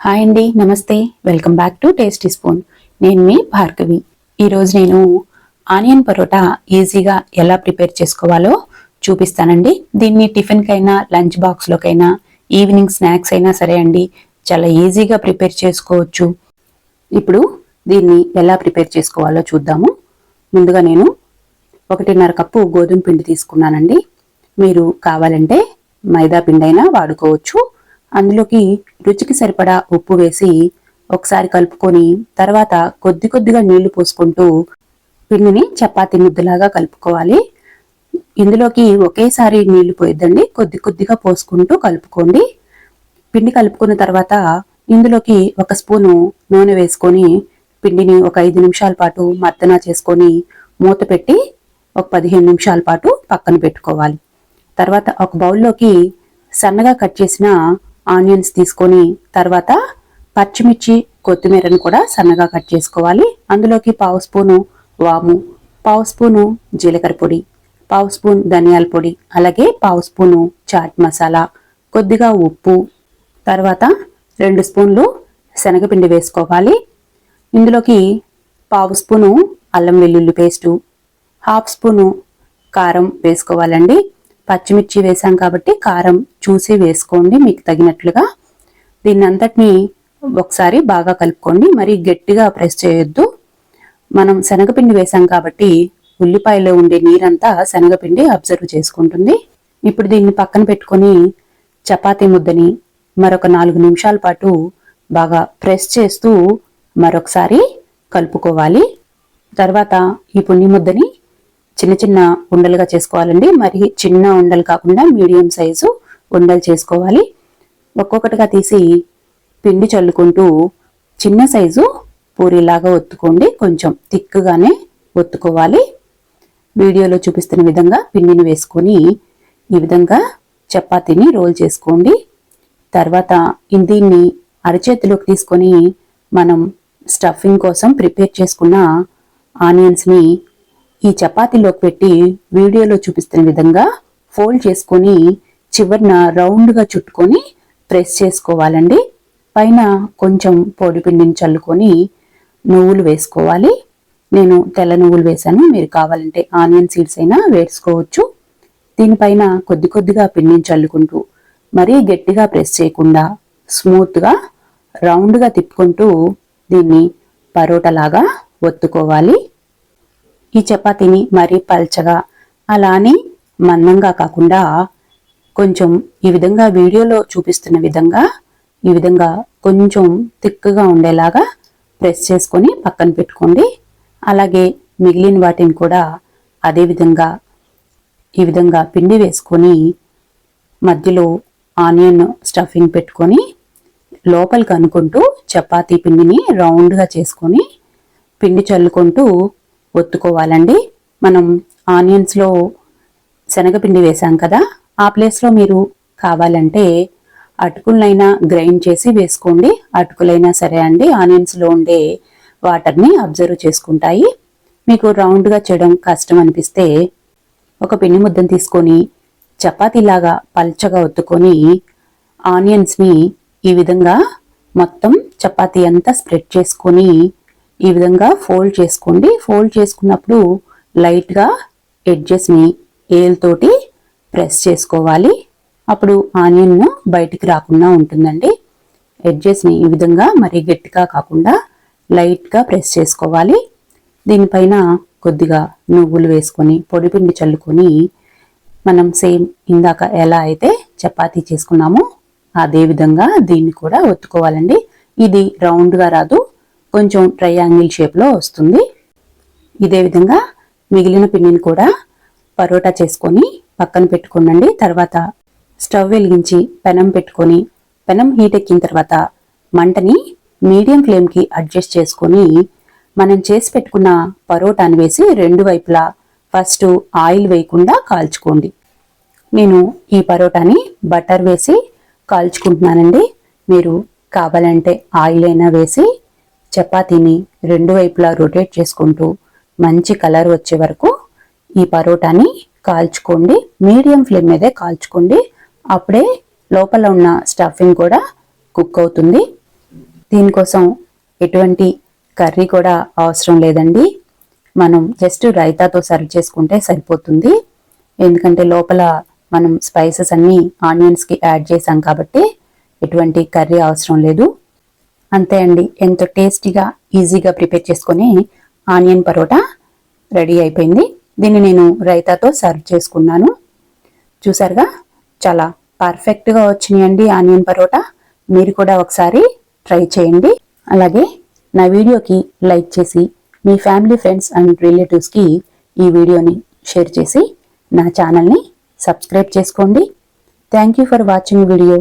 Hi అండి, నమస్తే. Welcome back to tasty spoon. నేను మీ భార్గవి. ఈరోజు నేను ఆనియన్ పరోటా ఈజీగా ఎలా ప్రిపేర్ చేసుకోవాలో చూపిస్తానండి. దీన్ని టిఫిన్కైనా, లంచ్ బాక్స్లోకైనా, ఈవినింగ్ స్నాక్స్ అయినా సరే అండి, చాలా ఈజీగా ప్రిపేర్ చేసుకోవచ్చు. ఇప్పుడు దీన్ని ఎలా ప్రిపేర్ చేసుకోవాలో చూద్దాము. ముందుగా నేను 1.5 కప్పు గోధుమ పిండి తీసుకున్నానండి. మీరు కావాలంటే మైదా పిండి అయినా వాడుకోవచ్చు. అందులోకి రుచికి సరిపడా ఉప్పు వేసి ఒకసారి కలుపుకొని తర్వాత కొద్ది కొద్దిగా నీళ్లు పోసుకుంటూ పిండిని చపాతీ ముద్దలాగా కలుపుకోవాలి. ఇందులోకి ఒకేసారి నీళ్లు పోయొద్దండి, కొద్ది కొద్దిగా పోసుకుంటూ కలుపుకోండి. పిండి కలుపుకున్న తర్వాత ఇందులోకి 1 స్పూను నూనె వేసుకొని పిండిని ఒక 5 నిమిషాల పాటు మర్దనా చేసుకొని మూత పెట్టి ఒక 15 నిమిషాల పాటు పక్కన పెట్టుకోవాలి. తర్వాత ఒక బౌల్లోకి సన్నగా కట్ చేసిన ఆనియన్స్ తీసుకొని తర్వాత పచ్చిమిర్చి, కొత్తిమీరను కూడా సన్నగా కట్ చేసుకోవాలి. అందులోకి 1/2 స్పూను వాము, 1/2 స్పూను జీలకర్ర పొడి, 1/2 స్పూన్ ధనియాల పొడి, అలాగే 1/2 స్పూను చాట్ మసాలా, కొద్దిగా ఉప్పు, తర్వాత 2 స్పూన్లు శనగపిండి వేసుకోవాలి. ఇందులోకి 1/2 స్పూను అల్లం వెల్లుల్లి పేస్టు, 1/2 స్పూను కారం వేసుకోవాలండి. పచ్చిమిర్చి వేసాం కాబట్టి కారం చూసి వేసుకోండి మీకు తగినట్లుగా. దీన్ని అంతటిని ఒకసారి బాగా కలుపుకోండి, మరి గట్టిగా ప్రెస్ చేయొద్దు. మనం శనగపిండి వేసాం కాబట్టి ఉల్లిపాయలో ఉండే నీరంతా శనగపిండి అబ్జర్వ్ చేసుకుంటుంది. ఇప్పుడు దీన్ని పక్కన పెట్టుకొని చపాతీ ముద్దని మరొక 4 నిమిషాల పాటు బాగా ప్రెస్ చేస్తూ మరొకసారి కలుపుకోవాలి. తర్వాత ఈ పిండి ముద్దని చిన్న చిన్న ఉండలుగా చేసుకోవాలండి. మరి చిన్న ఉండలు కాకుండా మీడియం సైజు ఉండలు చేసుకోవాలి. ఒక్కొక్కటిగా తీసి పిండి చల్లుకుంటూ చిన్న సైజు పూరీలాగా ఒత్తుకోండి. కొంచెం తిక్కుగానే ఒత్తుకోవాలి. వీడియోలో చూపిస్తున్న విధంగా పిండిని వేసుకొని ఈ విధంగా చపాతీని రోల్ చేసుకోండి. తర్వాత దీన్ని అరచేతిలోకి తీసుకొని మనం స్టఫింగ్ కోసం ప్రిపేర్ చేసుకున్న ఆనియన్స్ని ఈ చపాతీలోకి పెట్టి వీడియోలో చూపిస్తున్న విధంగా ఫోల్డ్ చేసుకొని చివరిన రౌండ్గా చుట్టుకొని ప్రెస్ చేసుకోవాలండి. పైన కొంచెం పొడి పిండిని చల్లుకొని నువ్వులు వేసుకోవాలి. నేను తెల్ల నువ్వులు వేసాను, మీరు కావాలంటే ఆనియన్ సీడ్స్ అయినా వేసుకోవచ్చు. దీనిపైన కొద్ది కొద్దిగా పిండిని చల్లుకుంటూ మరీ గట్టిగా ప్రెస్ చేయకుండా స్మూత్గా రౌండ్గా తిప్పుకుంటూ దీన్ని పరోటాలాగా ఒత్తుకోవాలి. ఈ చపాతీని మరీ పల్చగా అలానే మందంగా కాకుండా కొంచెం ఈ విధంగా వీడియోలో చూపిస్తున్న విధంగా ఈ విధంగా కొంచెం తిక్కుగా ఉండేలాగా ప్రెస్ చేసుకొని పక్కన పెట్టుకోండి. అలాగే మిగిలిన వాటిని కూడా అదే విధంగా ఈ విధంగా పిండి వేసుకొని మధ్యలో ఆనియన్ స్టఫింగ్ పెట్టుకొని లోపలికి అనుకుంటూ చపాతీ పిండిని రౌండ్గా చేసుకొని పిండి చల్లుకుంటూ ఒత్తుకోవాలండి. మనం ఆనియన్స్లో శనగపిండి వేసాం కదా, ఆ ప్లేస్లో మీరు కావాలంటే అటుకులైనా గ్రైండ్ చేసి వేసుకోండి. అటుకులైనా సరే అండి, ఆనియన్స్లో ఉండే వాటర్ని అబ్జర్వ్ చేసుకుంటాయి. మీకు రౌండ్గా చేయడం కష్టం అనిపిస్తే ఒక పిండి ముద్దను తీసుకొని చపాతీలాగా పల్చగా ఒత్తుకొని ఆనియన్స్ని ఈ విధంగా మొత్తం చపాతీ అంతా స్ప్రెడ్ చేసుకొని ఈ విధంగా ఫోల్డ్ చేసుకోండి. ఫోల్డ్ చేసుకున్నప్పుడు లైట్గా ఎడ్జెస్ని ఏల్తోటి ప్రెస్ చేసుకోవాలి. అప్పుడు ఆనియన్ బయటికి రాకుండా ఉంటుందండి. ఎడ్జెస్ని ఈ విధంగా మరీ గట్టిగా కాకుండా లైట్గా ప్రెస్ చేసుకోవాలి. దీనిపైన కొద్దిగా నువ్వులు వేసుకొని పొడిపిండి చల్లుకొని మనం సేమ్ ఇందాక ఎలా అయితే చపాతీ చేసుకున్నామో అదే విధంగా దీన్ని కూడా ఒత్తుకోవాలండి. ఇది రౌండ్గా రాదు, కొంచెం ట్రయాంగిల్ షేప్లో వస్తుంది. ఇదే విధంగా మిగిలిన పిండిని కూడా పరోటా చేసుకొని పక్కన పెట్టుకోండి. తర్వాత స్టవ్ వెలిగించి పెనం పెట్టుకొని పెనం హీట్ ఎక్కిన తర్వాత మంటని మీడియం ఫ్లేమ్కి అడ్జస్ట్ చేసుకొని మనం చేసి పెట్టుకున్న పరోటాని వేసి 2 వైపులా ఫస్ట్ ఆయిల్ వేయకుండా కాల్చుకోండి. నేను ఈ పరోటాని బటర్ వేసి కాల్చుకుంటున్నానండి. మీరు కావాలంటే ఆయిల్ అయినా వేసి చపాతీని 2 వైపులా రొటేట్ చేసుకుంటూ మంచి కలర్ వచ్చే వరకు ఈ పరోటాని కాల్చుకోండి. మీడియం ఫ్లేమ్ మీదే కాల్చుకోండి. అప్పుడే లోపల ఉన్న స్టఫింగ్ కూడా కుక్ అవుతుంది. దీనికోసం ఎటువంటి కర్రీ కూడా అవసరం లేదండి. మనం జస్ట్ రైతాతో సర్వ్ చేసుకుంటే సరిపోతుంది. ఎందుకంటే లోపల మనం స్పైసెస్ అన్నీ ఆనియన్స్కి యాడ్ చేసాం కాబట్టి ఎటువంటి కర్రీ అవసరం లేదు. అంతే అండి, ఎంతో టేస్టీగా ఈజీగా ప్రిపేర్ చేసుకొని ఆనియన్ పరోటా రెడీ అయిపోయింది. దీన్ని నేను రైతాతో సర్వ్ చేసుకున్నాను. చూసారుగా, చాలా పర్ఫెక్ట్గా వచ్చినాయండి ఆనియన్ పరోటా. మీరు కూడా ఒకసారి ట్రై చేయండి. అలాగే నా వీడియోకి లైక్ చేసి మీ ఫ్యామిలీ, ఫ్రెండ్స్ అండ్ రిలేటివ్స్కి ఈ వీడియోని షేర్ చేసి నా ఛానల్ని సబ్స్క్రైబ్ చేసుకోండి. Thank you for watching video.